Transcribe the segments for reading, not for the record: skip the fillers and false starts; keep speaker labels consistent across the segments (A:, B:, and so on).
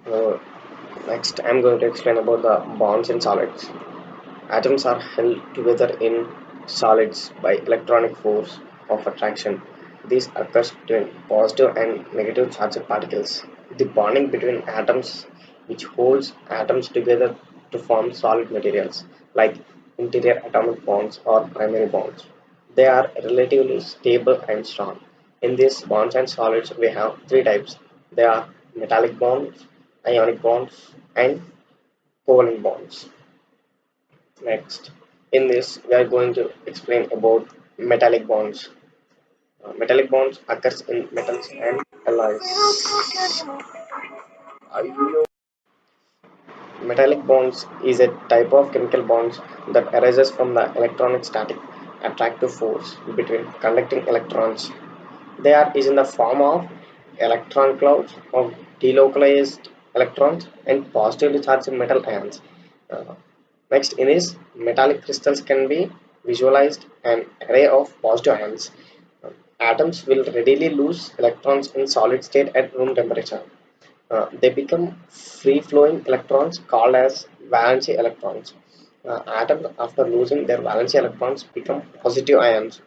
A: Uh, Next, I'm going to explain about the bonds in solids. Atoms are held together in solids by electronic force of attraction. This occurs between positive and negative charged particles. The bonding between atoms, which holds atoms together to form solid materials, like interior atomic bonds or primary bonds. They are relatively stable and strong. In these bonds and solids, we have three types. They are metallic bonds, ionic bonds, and covalent bonds. Next, in this, we are going to explain about metallic bonds. Metallic bonds occurs in metals and alloys. Metallic bonds is a type of chemical bonds that arises from the electronic static attractive force between conducting electrons. They are is in the form of electron clouds of delocalized electrons and positively charged metal ions. Uh, Next, in this, metallic crystals can be visualized an array of positive ions. Atoms will readily lose electrons in solid state at room temperature. They become free-flowing electrons called as valency electrons. Atoms, after losing their valency electrons, become positive ions.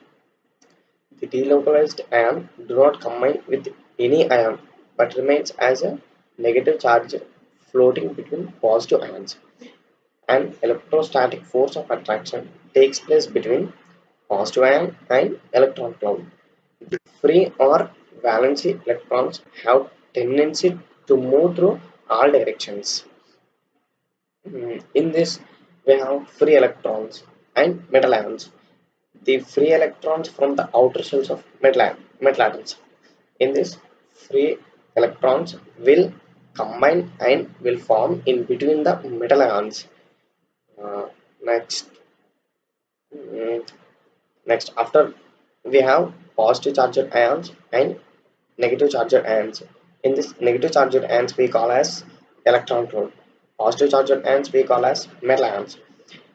A: The delocalized ion do not combine with any ion but remains as a negative charge floating between positive ions. An electrostatic force of attraction takes place between positive ion and electron cloud. The free or valency electrons have tendency to move through all directions. In this, we have free electrons and metal ions. The free electrons from the outer shells of metal atoms. In this, free electrons will combine and will form in between the metal ions. Uh, next, mm, Next, after we have positive charged ions and negative charged ions. In this negative charged ions we call as electron cloud. Positive charged ions we call as metal ions.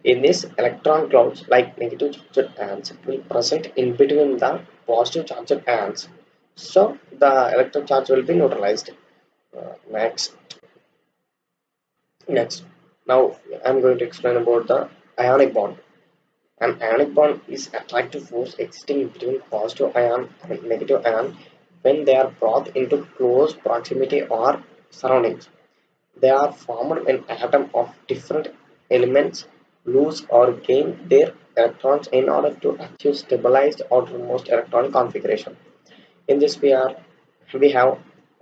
A: In this electron clouds like negative charged ions will present in between the positive charged ions. So the electric charge will be neutralized. Next, next. Now I'm going to explain about the ionic bond. An ionic bond is attractive force existing between positive ion and negative ion when they are brought into close proximity or surroundings. They are formed when atoms of different elements lose or gain their electrons in order to achieve stabilized outermost electron configuration. In this we have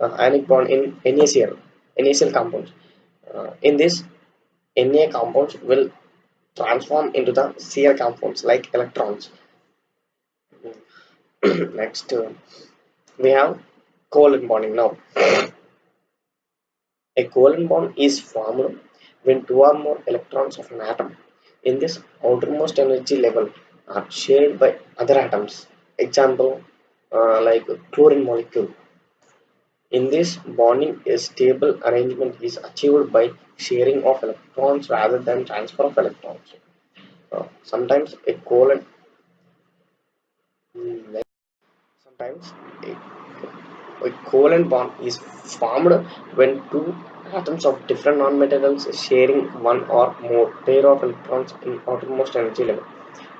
A: ionic bond in NaCl compounds. In this, Na compounds will transform into the Cl compounds like electrons. Next, we have covalent bonding now. A covalent bond is formed when two or more electrons of an atom in this outermost energy level are shared by other atoms. Example, like chlorine molecule. In this bonding, a stable arrangement is achieved by sharing of electrons rather than transfer of electrons. Sometimes a covalent mm, sometimes a covalent bond is formed when two atoms of different nonmetals sharing one or more pair of electrons in outermost energy level.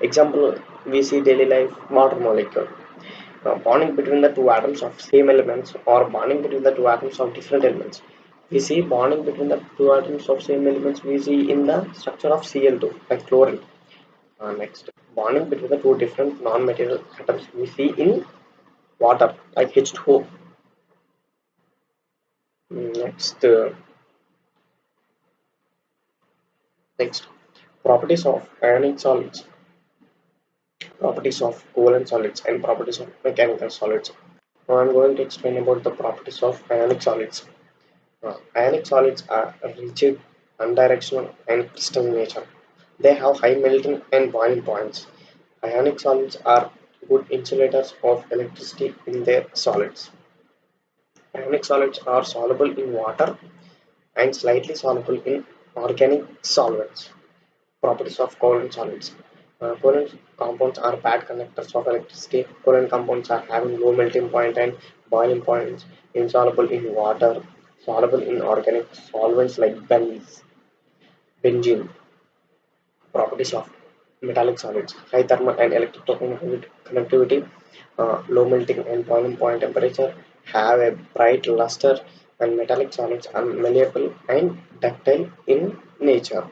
A: Example, we see daily life water molecule. Bonding between the two atoms of same elements or bonding between the two atoms of different elements. We see bonding between the two atoms of same elements we see in the structure of Cl2 like chlorine. Next, bonding between the two different non-material atoms we see in water like H2O. Next, next, properties of ionic solids, properties of covalent solids, and properties of mechanical solids. Now I'm going to explain about the properties of ionic solids. Ionic solids are rigid, unidirectional, and crystal in nature. They have high melting and boiling points. Ionic solids are good insulators of electricity in their solids. Ionic solids are soluble in water and slightly soluble in organic solvents. Properties of covalent solids. Covalent compounds are bad conductors of electricity. Covalent compounds are having low melting point and boiling points, insoluble in water. soluble in organic solvents like benzene. Properties of metallic solids: high thermal and electrical conductivity, low melting and boiling point temperature, have a bright luster, and metallic solids are malleable and ductile in nature.